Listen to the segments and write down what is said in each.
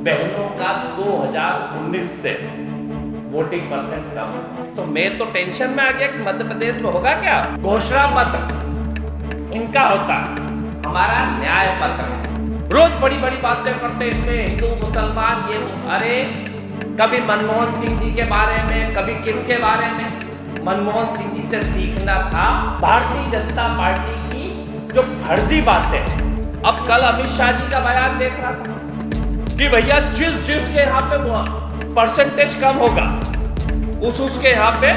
बहनों का 2019 से वोटिंग परसेंट कम। तो मैं तो टेंशन में आ गया कि मध्य प्रदेश में होगा क्या। घोषणा पत्र इनका होता, हमारा न्याय पत्र। रोज बड़ी बड़ी बातें करते इसमें हिंदू मुसलमान ये अरे कभी मनमोहन सिंह जी के बारे में, कभी किसके बारे में। मनमोहन सिंह जी से सीखना था भारतीय जनता पार्टी की जो फर्जी बातें। अब कल अमित शाह जी का बयान देख रहा था कि भैया जिसके यहाँ पे परसेंटेज कम होगा उसके यहाँ पे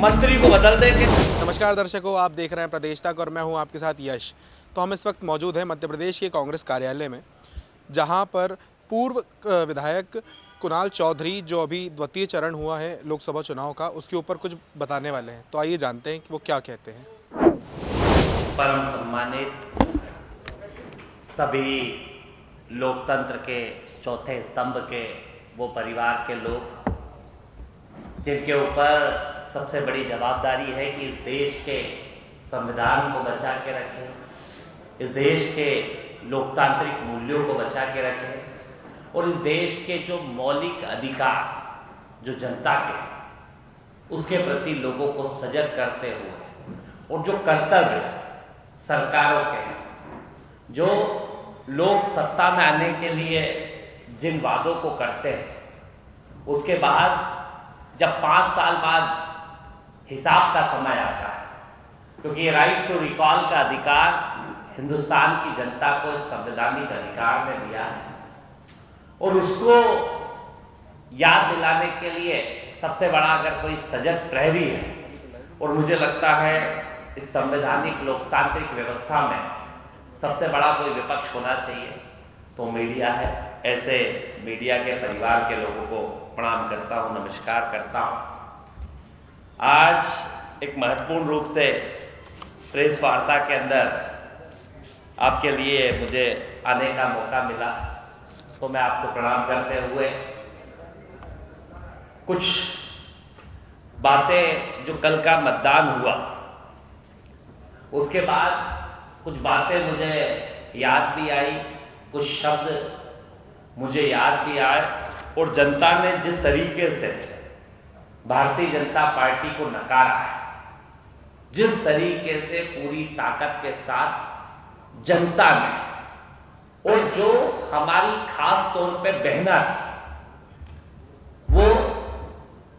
मंत्री को बदल देंगे। नमस्कार दर्शकों, आप देख रहे हैं प्रदेश तक और मैं हूं आपके साथ यश। तो हम इस वक्त मौजूद हैं मध्य प्रदेश के कांग्रेस कार्यालय में, जहां पर पूर्व विधायक कुणाल चौधरी जो अभी द्वितीय चरण हुआ है लोकसभा चुनाव का, उसके ऊपर कुछ बताने वाले हैं। तो आइए जानते हैं कि वो क्या कहते हैं। परम सम्मानित सभी लोकतंत्र के चौथे स्तंभ के वो परिवार के लोग जिनके ऊपर सबसे बड़ी जवाबदारी है कि इस देश के संविधान को बचा के रखें, इस देश के लोकतांत्रिक मूल्यों को बचा के रखें और इस देश के जो मौलिक अधिकार जो जनता के उसके प्रति लोगों को सजग करते हुए और जो कर्तव्य सरकारों के हैं, जो लोग सत्ता में आने के लिए जिन वादों को करते हैं, उसके बाद जब 5 साल बाद हिसाब का समय आता है, क्योंकि ये राइट टू रिकॉल का अधिकार हिंदुस्तान की जनता को इस संवैधानिक अधिकार ने दिया है और उसको याद दिलाने के लिए सबसे बड़ा अगर कोई सजग प्रहरी है और मुझे लगता है इस संवैधानिक लोकतांत्रिक व्यवस्था में सबसे बड़ा कोई विपक्ष होना चाहिए तो मीडिया है। ऐसे मीडिया के परिवार के लोगों को प्रणाम करता हूं, नमस्कार करता हूं। आज एक महत्वपूर्ण रूप से प्रेस वार्ता के अंदर आपके लिए मुझे आने का मौका मिला, तो मैं आपको प्रणाम करते हुए कुछ बातें जो कल का मतदान हुआ उसके बाद कुछ बातें मुझे याद भी आई, कुछ शब्द मुझे याद भी आए और जनता ने जिस तरीके से भारतीय जनता पार्टी को नकारा है, जिस तरीके से पूरी ताकत के साथ जनता ने और जो हमारी खास तौर पे बहना वो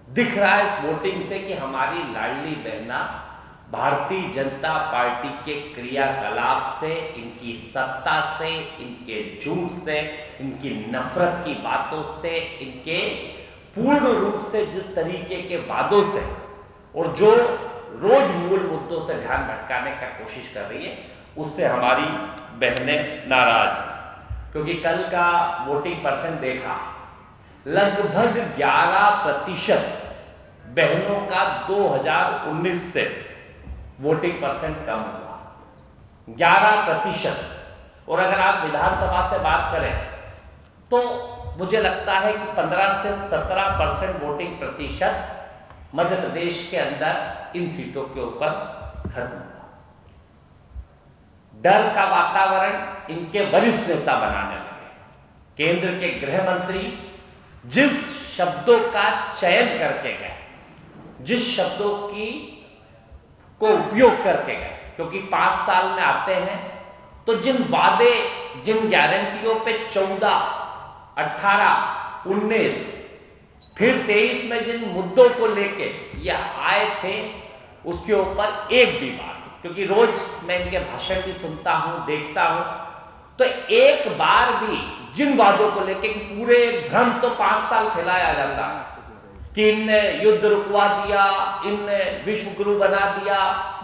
दिख रहा है इस वोटिंग से कि हमारी लाडली बहना भारतीय जनता पार्टी के क्रियाकलाप से, इनकी सत्ता से, इनके झूठ से, इनकी नफरत की बातों से, इनके पूर्ण रूप से जिस तरीके के वादों से और जो रोज मूल मुद्दों से ध्यान भटकाने का कोशिश कर रही है, उससे हमारी बहनें नाराज हैं। क्योंकि कल का वोटिंग परसेंट देखा, लगभग 11% बहनों का 2019 से वोटिंग परसेंट कम हुआ, 11%। और अगर आप विधानसभा से बात करें तो मुझे लगता है कि 15 से 17% वोटिंग प्रतिशत मध्य प्रदेश के अंदर इन सीटों के ऊपर खत्म हुआ। डर का वातावरण इनके वरिष्ठ नेता बनाने लगे। केंद्र के गृह मंत्री जिस शब्दों का चयन करके गए, जिस शब्दों की को उपयोग करके गए, क्योंकि 5 साल में आते हैं तो जिन वादे, जिन गारंटियों पे 14, 18, 19 फिर 23 में जिन मुद्दों को लेके ये आए थे उसके ऊपर एक भी बात, क्योंकि रोज मैं इनके भाषण भी सुनता हूं, देखता हूं, तो एक बार भी जिन वादों को लेके पूरे भ्रम तो 5 साल फैलाया जाता है कि इनने युद्ध रुकवा दिया, इनने विश्व गुरु बना दिया,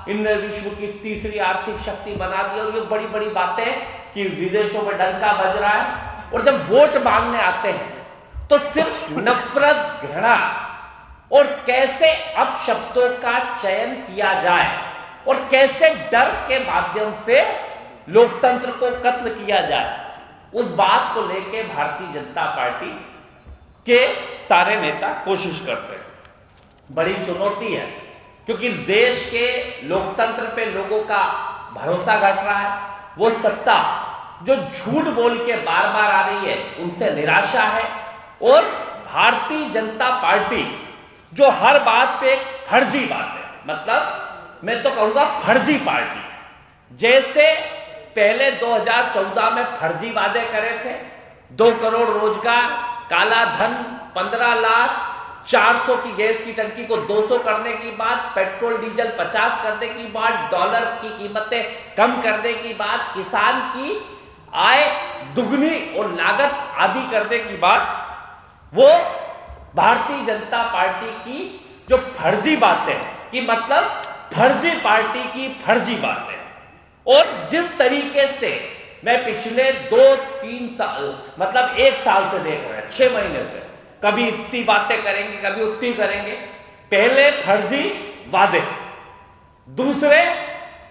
इनने विश्व की तीसरी आर्थिक शक्ति बना दी और ये बड़ी बड़ी बातें कि विदेशों में डंका बज रहा है। और जब वोट मांगने आते हैं तो सिर्फ नफरत, घृणा और कैसे अपशब्दों का चयन किया जाए और कैसे डर के माध्यम से लोकतंत्र को कत्ल किया जाए, उस बात को लेके भारतीय जनता पार्टी के सारे नेता कोशिश करते हैं। बड़ी चुनौती है क्योंकि देश के लोकतंत्र पे लोगों का भरोसा घट रहा है। वो सत्ता जो झूठ बोल के बार बार आ रही है उनसे निराशा है। और भारतीय जनता पार्टी जो हर बात पे एक फर्जी बात है, मतलब मैं तो कहूंगा फर्जी पार्टी, जैसे पहले 2014 में फर्जी वादे करे थे, 2 करोड़ रोजगार, काला धन 15 लाख, 400 की गैस की टंकी को 200 करने की बात, पेट्रोल डीजल 50 करने की बात, डॉलर की कीमतें कम करने की बात, किसान की आय दुगनी और लागत आदि करने की बात, वो भारतीय जनता पार्टी की जो फर्जी बातें हैं कि मतलब फर्जी पार्टी की फर्जी बातें। और जिस तरीके से मैं पिछले 2-3 साल मतलब 1 साल से देख रहे हैं, 6 महीने से, कभी इतनी बातें करेंगे, कभी उतनी करेंगे। पहले फर्जी वादे, दूसरे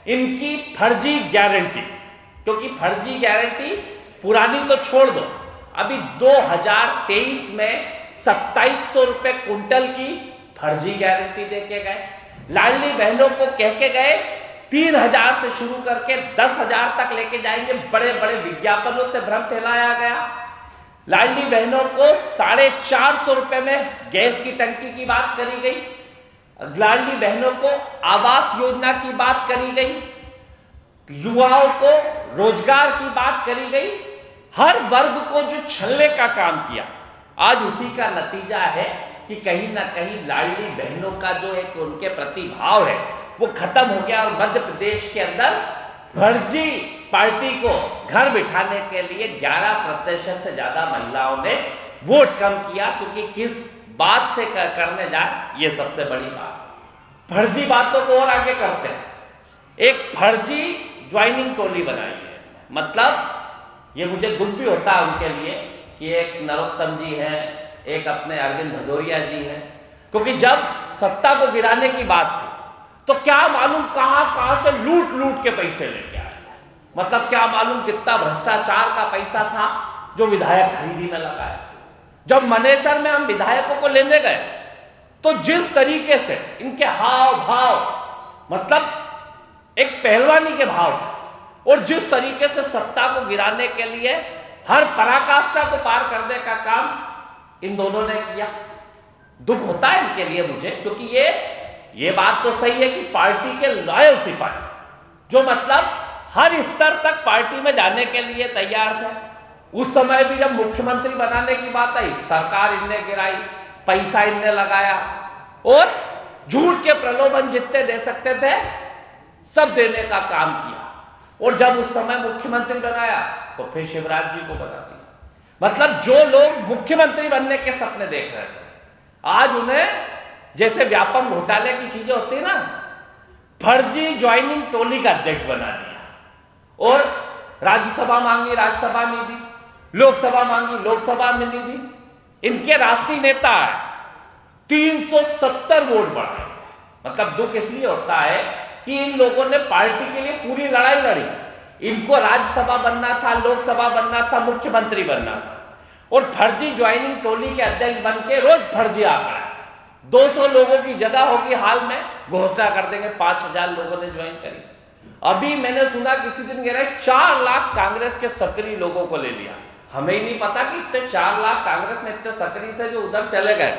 इनकी फर्जी गारंटी, क्योंकि फर्जी गारंटी पुरानी तो छोड़ दो, अभी 2023 में 2700 रुपए कुंटल की फर्जी गारंटी देके गए। लाडली बहनों को कह के गए 3000 से शुरू करके 10,000 तक लेके जाएंगे, बड़े बड़े विज्ञापनों से भ्रम फैलाया गया। लाडली बहनों को 450 रुपए में गैस की टंकी की बात करी गई, लाडली बहनों को आवास योजना की बात करी गई, युवाओं को रोजगार की बात करी गई, हर वर्ग को जो छलने का काम किया, आज उसी का नतीजा है कि कहीं ना कहीं लाडली बहनों का जो एक उनके प्रति भाव है वो खत्म हो गया। और मध्य प्रदेश के अंदर फर्जी पार्टी को घर बिठाने के लिए 11% से ज्यादा महिलाओं ने वोट कम किया, क्योंकि किस बात से करने जाए ये सबसे बड़ी बात। फर्जी बातों को और आगे करते हैं, एक फर्जी ज्वाइनिंग टोली बनाई है। मतलब ये मुझे दुख भी होता है उनके लिए कि एक नरोत्तम जी हैं, एक अपने अरविंद भदौरिया जी हैं, क्योंकि जब सत्ता को गिराने की बात थी तो क्या मालूम कहां से लूट लूट के पैसे लेके आए। मतलब क्या मालूम कितना भ्रष्टाचार का पैसा था जो विधायक खरीदी में लगाया। जब मनेसर में हम विधायकों को लेने गए तो जिस तरीके से इनके हाव भाव, मतलब एक पहलवानी के भाव थे, और जिस तरीके से सत्ता को गिराने के लिए हर पराकाष्ठा को पार करने का काम इन दोनों ने किया। दुख होता है इनके लिए मुझे, क्योंकि ये बात तो सही है कि पार्टी के लॉयल सिपाही जो मतलब हर स्तर तक पार्टी में जाने के लिए तैयार थे, उस समय भी जब मुख्यमंत्री बनाने की बात आई, सरकार इनने गिराई, पैसा इनने लगाया और झूठ के प्रलोभन जितने दे सकते थे सब देने का काम किया। और जब उस समय मुख्यमंत्री बनाया तो फिर शिवराज जी को बना दिया। मतलब जो लोग मुख्यमंत्री बनने के सपने देख रहे थे, आज उन्हें जैसे व्यापम घोटाले की चीजें होती है ना, फर्जी ज्वाइनिंग टोली का अध्यक्ष बना दिया। और राज्यसभा मांगी, राज्यसभा नहीं दी, लोकसभा मांगी, लोकसभा में नहीं दी। इनके राष्ट्रीय नेता 370 वोट बढ़े। मतलब दुख इसलिए होता है कि इन लोगों ने पार्टी के लिए पूरी लड़ाई लड़ी। इनको राज्यसभा बनना था, लोकसभा बनना था, मुख्यमंत्री बनना था, और फर्जी ज्वाइनिंग टोली के अध्यक्ष बन के रोज फर्जी आंकड़ा 200 लोगों की जगह होगी, हाल में घोषणा कर देंगे 5000 लोगों ने ज्वाइन करी। अभी मैंने सुना किसी दिन कह रहे 4 लाख कांग्रेस के सक्रिय लोगों को ले लिया। हमें ही नहीं पता कि इतने 4 लाख कांग्रेस में इतने सक्रिय थे जो उधर चले गए।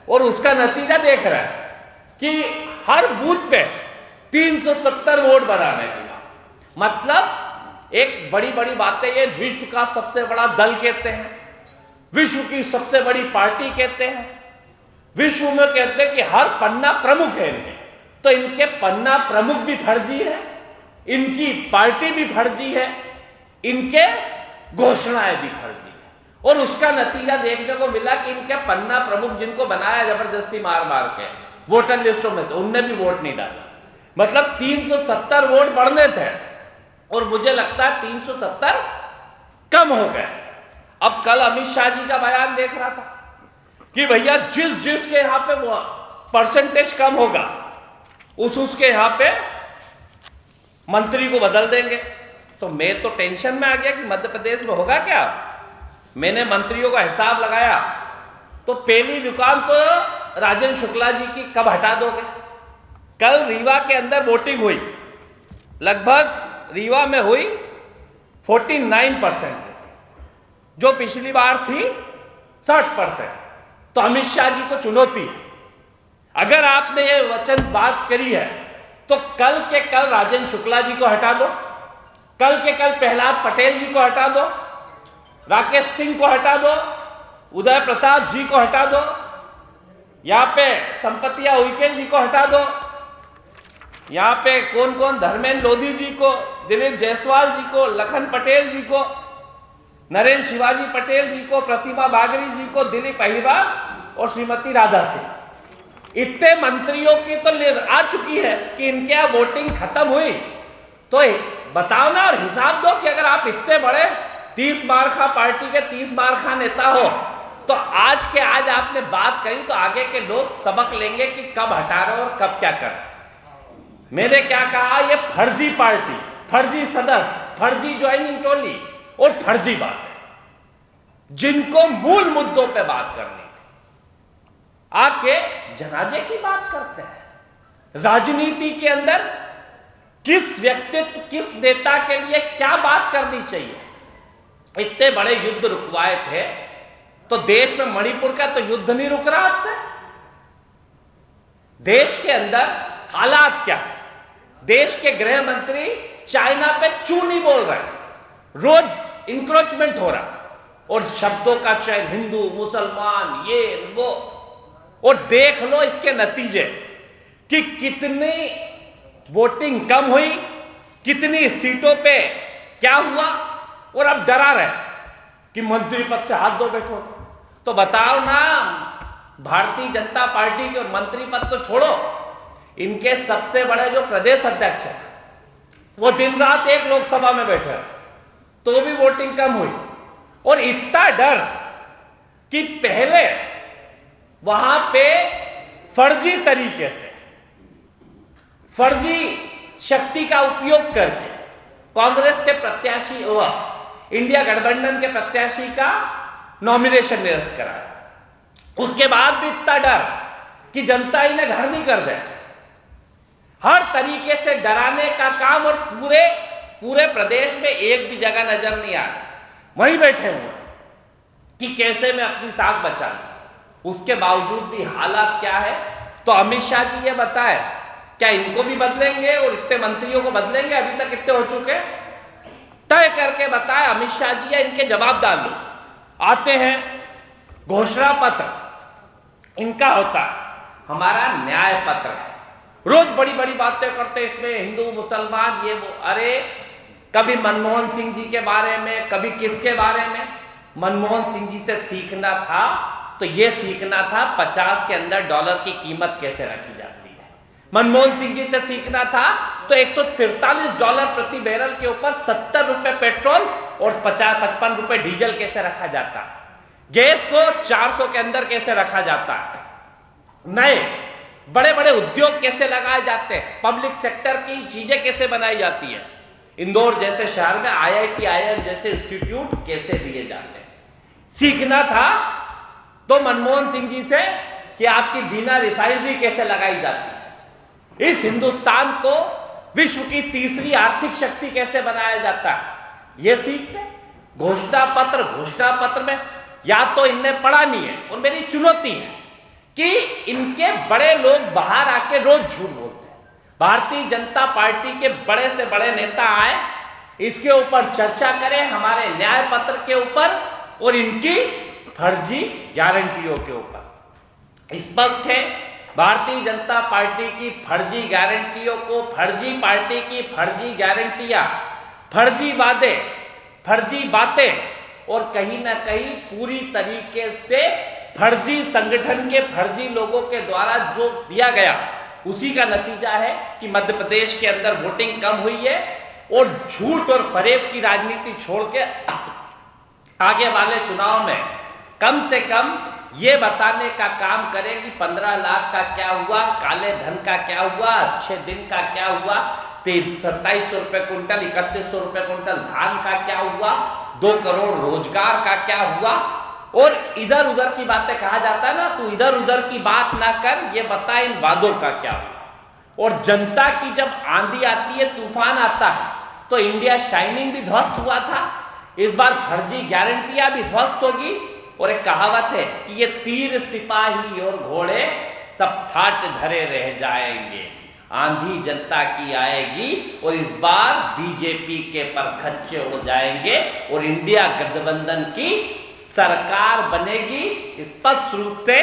और उसका नतीजा देख रहे हैं कि हर बूथ पे 370 वोट बनाने की बात। मतलब एक बड़ी बड़ी बातें, ये विश्व का सबसे बड़ा दल कहते हैं, विश्व की सबसे बड़ी पार्टी कहते हैं, विश्व में कहते हैं कि हर पन्ना प्रमुख है इनके। तो इनके पन्ना प्रमुख भी फर्जी है, इनकी पार्टी भी फर्जी है, इनके घोषणाएं भी फर्जी है। और उसका नतीजा देखने को मिला कि इनके पन्ना प्रमुख जिनको बनाया जबरदस्ती मार मार के वोटर लिस्टों में से, उनने भी वोट नहीं डाला। मतलब 370 वोट बढ़ने थे और मुझे लगता है 370 कम हो गए। अब कल अमित शाह जी का बयान देख रहा था कि भैया जिसके यहां पे परसेंटेज कम होगा उसके यहां पे मंत्री को बदल देंगे। तो मैं तो टेंशन में आ गया कि मध्य प्रदेश में होगा क्या। मैंने मंत्रियों का हिसाब लगाया तो पहली दुकान तो राजेंद्र शुक्ला जी की कब हटा दोगे। कल रीवा के अंदर वोटिंग हुई, लगभग रीवा में हुई 49%, जो पिछली बार थी 60%। तो अमित शाह जी को चुनौती है, अगर आपने ये वचन बात करी है तो कल के कल राजेंद्र शुक्ला जी को हटा दो, कल के कल प्रहलाद पटेल जी को हटा दो, राकेश सिंह को हटा दो, उदय प्रताप जी को हटा दो, यहां पे संपतिया उइके जी को हटा दो, यहां पे कौन कौन, धर्मेंद्र लोधी जी को, दिलीप जायसवाल जी को, लखन पटेल जी को, नरेंद्र शिवाजी पटेल जी को, प्रतिमा बागरी जी को, दिलीप अहिरवार और श्रीमती राधा सिंह, इतने मंत्रियों की तो लिस्ट आ चुकी है कि इनके यहाँ वोटिंग खत्म हुई। तो बताओ ना और हिसाब दो कि अगर आप इतने बड़े 30 बार का पार्टी के 30 बार का नेता हो तो आज के आज आपने बात करी तो आगे के लोग सबक लेंगे कि कब हटा रहे हो और कब क्या कर। मैंने क्या कहा, ये फर्जी पार्टी, फर्जी सदस्य, फर्जी ज्वाइनिंग टोली और फर्जी बात है। जिनको मूल मुद्दों पे बात करनी थी आके जनाजे की बात करते हैं। राजनीति के अंदर किस व्यक्तित्व, किस नेता के लिए क्या बात करनी चाहिए। इतने बड़े युद्ध रुकवाए थे तो देश में मणिपुर का तो युद्ध नहीं रुक रहा आज से। देश के अंदर हालात क्या है, देश के गृह मंत्री चाइना पे चू नहीं बोल रहे, रोज इंक्रोचमेंट हो रहा और शब्दों का चयन हिंदू मुसलमान ये वो, और देख लो इसके नतीजे कि कितनी वोटिंग कम हुई, कितनी सीटों पे क्या हुआ, और अब डरा रहे कि मंत्री पद से हाथ धो बैठो। तो बताओ ना, भारतीय जनता पार्टी के, और मंत्री पद तो छोड़ो, इनके सबसे बड़े जो प्रदेश अध्यक्ष है वो दिन रात एक लोकसभा में बैठे तो भी वोटिंग कम हुई। और इतना डर कि पहले वहां पे फर्जी तरीके से, फर्जी शक्ति का उपयोग करके कांग्रेस के प्रत्याशी हुआ, इंडिया गठबंधन के प्रत्याशी का नॉमिनेशन निरस्त कराया। उसके बाद भी इतना डर कि जनता इन्हें घर नहीं कर दे। हर तरीके से डराने का काम, और पूरे प्रदेश में एक भी जगह नजर नहीं आ रहा, वहीं बैठे हुए कि कैसे मैं अपनी साख बचा लूं। उसके बावजूद भी हालात क्या है, तो अमित शाह जी ये बताए क्या इनको भी बदलेंगे और इतने मंत्रियों को बदलेंगे, अभी तक कितने हो चुके, तय करके बताए अमित शाह जी, या इनके जवाबदार लोग आते हैं। घोषणा पत्र इनका होता है, हमारा न्याय पत्र है, रोज बड़ी बड़ी बातें करते इसमें हिंदू मुसलमान ये वो। अरे कभी मनमोहन सिंह जी के बारे में, कभी किसके बारे में। मनमोहन सिंह जी से सीखना था तो ये सीखना था 50 के अंदर डॉलर की कीमत कैसे रखी जाती है। मनमोहन सिंह जी से सीखना था तो $143 प्रति बैरल के ऊपर 70 रुपए पेट्रोल और 50-55 रुपए डीजल कैसे रखा जाता है। गैस को 400 के अंदर कैसे रखा जाता है। नए बड़े बड़े उद्योग कैसे लगाए जाते हैं, पब्लिक सेक्टर की चीजें कैसे बनाई जाती है। इंदौर जैसे शहर में IIT IIM जैसे इंस्टीट्यूट कैसे दिए जाते हैं। सीखना था तो मनमोहन सिंह जी से कि आपकी बिना रिफाइनरी कैसे लगाई जाती है। इस हिंदुस्तान को विश्व की तीसरी आर्थिक शक्ति कैसे बनाया जाता है, यह सीखते। घोषणा पत्र में या तो इनने पढ़ा नहीं है, और मेरी चुनौती है कि इनके बड़े लोग बाहर आके रोज झूठ बोलते हैं। भारतीय जनता पार्टी के बड़े से बड़े नेता आए, इसके ऊपर चर्चा करें, हमारे न्याय पत्र के ऊपर और इनकी फर्जी गारंटियों के ऊपर। स्पष्ट है भारतीय जनता पार्टी की फर्जी गारंटियों को, फर्जी पार्टी की फर्जी गारंटियां, फर्जी वादे, फर्जी बातें, और कहीं ना कहीं पूरी तरीके से फर्जी संगठन के फर्जी लोगों के द्वारा जो दिया गया, उसी का नतीजा है कि मध्य प्रदेश के अंदर वोटिंग कम हुई है। और झूठ और फरेब की राजनीति छोड़ के आगे वाले चुनाव में कम से कम ये बताने का काम करें कि 15 लाख का क्या हुआ, काले धन का क्या हुआ, अच्छे दिन का क्या हुआ, 2700 रुपए कुंटल, 3100 रुपए कुंटल धान का क्या हुआ, 2 करोड़ रोजगार का क्या हुआ। और इधर उधर की बातें कहा जाता है ना, तू इधर उधर की बात ना कर, ये बता इन वादों का क्या हुआ। और जनता की जब आंधी आती है, तूफान आता है, तो तो इंडिया शाइनिंग भी ध्वस्त हुआ था, इस बार फर्जी गारंटियां भी ध्वस्त होगी। और एक कहावत है कि ये तीर सिपाही और घोड़े सब ठाट धरे रह जाएंगे, आंधी जनता की आएगी और इस बार बीजेपी के परखच्चे हो जाएंगे और इंडिया गठबंधन की सरकार बनेगी। स्पष्ट रूप से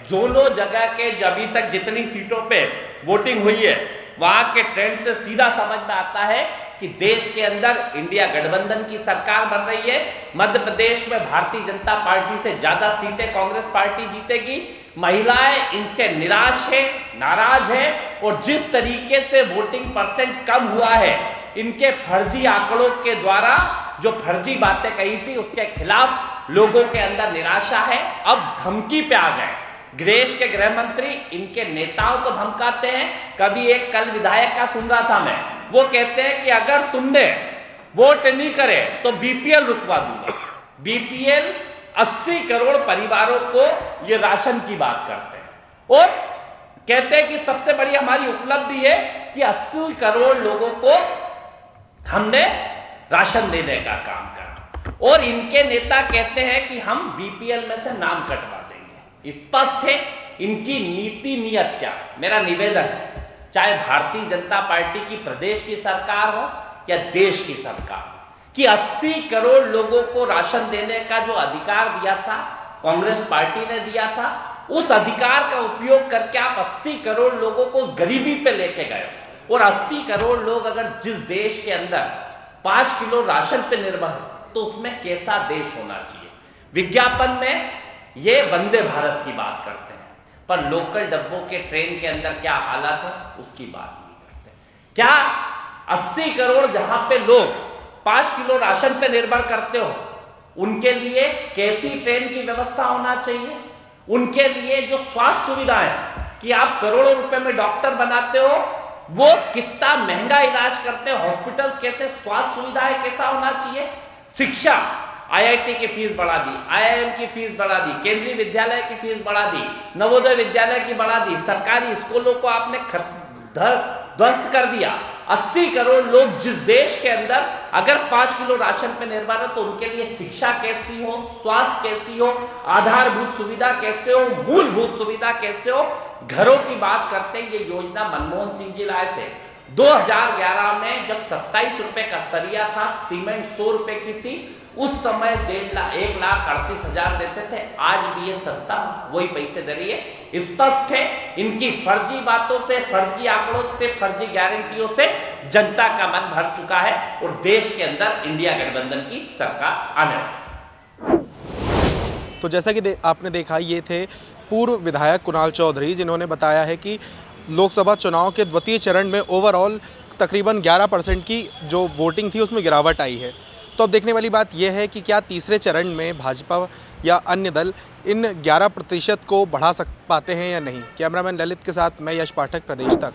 दोनों जगह के अभी तक जितनी सीटों पे वोटिंग हुई है वहां के ट्रेंड से सीधा समझ में आता है कि देश के अंदर इंडिया गठबंधन की सरकार बन रही है। मध्य प्रदेश में भारतीय जनता पार्टी से ज्यादा सीटें कांग्रेस पार्टी जीतेगी। महिलाएं इनसे निराश है, नाराज है और जिस तरीके से वोटिंग परसेंट कम हुआ है, इनके फर्जी आंकड़ों के द्वारा जो फर्जी बातें कही थी उसके खिलाफ लोगों के अंदर निराशा है। अब धमकी पे आ गए। देश के गृह मंत्री इनके नेताओं को धमकाते हैं। कभी एक कल विधायक का सुन रहा था मैं, वो कहते हैं कि अगर तुमने वोट नहीं करे तो बीपीएल रुकवा दूंगा। बीपीएल 80 करोड़ परिवारों को ये राशन की बात करते हैं और कहते हैं कि सबसे बड़ी हमारी उपलब्धि है कि 80 करोड़ लोगों को हमने राशन देने का काम करा। और इनके नेता कहते हैं कि हम बीपीएल में से नाम कटवा देंगे। स्पष्ट है इनकी नीति नियत क्या। मेरा निवेदन है, चाहे भारतीय जनता पार्टी की प्रदेश की सरकार हो या देश की सरकार, कि 80 करोड़ लोगों को राशन देने का जो अधिकार दिया था कांग्रेस पार्टी ने दिया था, उस अधिकार का उपयोग करके आप 80 करोड़ लोगों को उस गरीबी पे लेके गए। और 80 करोड़ लोग अगर जिस देश के अंदर 5 किलो राशन पे निर्भर है तो उसमें कैसा देश होना चाहिए। विज्ञापन में ये वंदे भारत की बात करते हैं, पर लोकल डब्बों के ट्रेन के अंदर क्या हालत है उसकी बात नहीं करते। क्या 80 करोड़ जहां पे लोग 5 किलो राशन पे निर्भर करते हो, उनके लिए कैसी ट्रेन की व्यवस्था होना चाहिए। उनके लिए जो स्वास्थ्य सुविधाएं कि आप करोड़ों रुपए में डॉक्टर बनाते हो, वो कितना महंगा इलाज करते हो, हॉस्पिटल्स कैसे, स्वास्थ्य सुविधाएं कैसा होना चाहिए। शिक्षा, आईआईटी की फीस बढ़ा दी, आईआईएम की फीस बढ़ा दी, केंद्रीय विद्यालय की फीस बढ़ा दी, नवोदय विद्यालय की बढ़ा दी, सरकारी स्कूलों को आपने ध्वस्त कर दिया। 80 करोड़ लोग जिस देश के अंदर अगर 5 किलो राशन पे निर्भर है तो उनके लिए शिक्षा कैसी हो, स्वास्थ्य कैसी हो, आधारभूत सुविधा कैसे हो, मूलभूत सुविधा कैसे हो, घरों की बात करते हैं। ये योजना मनमोहन सिंह जी लाए थे 2011 में, जब 27 रुपए का सरिया था, सीमेंट 100 रुपए की थी, उस समय 1,38,000 देते थे। आज भी ये सत्ता वही पैसे दे रही है। स्पष्ट है इनकी फर्जी बातों से, फर्जी आंकड़ों से, फर्जी गारंटियों से जनता का मन भर चुका है और देश के अंदर इंडिया गठबंधन की सरकार आने वाली है। तो जैसा कि आपने देखा, ये थे पूर्व विधायक कुणाल चौधरी, जिन्होंने बताया है कि लोकसभा चुनाव के द्वितीय चरण में ओवरऑल तकरीबन 11% की जो वोटिंग थी उसमें गिरावट आई है। तो अब देखने वाली बात यह है कि क्या तीसरे चरण में भाजपा या अन्य दल इन 11% को बढ़ा पाते हैं या नहीं। कैमरामैन ललित के साथ मैं यश पाठक, प्रदेश तक।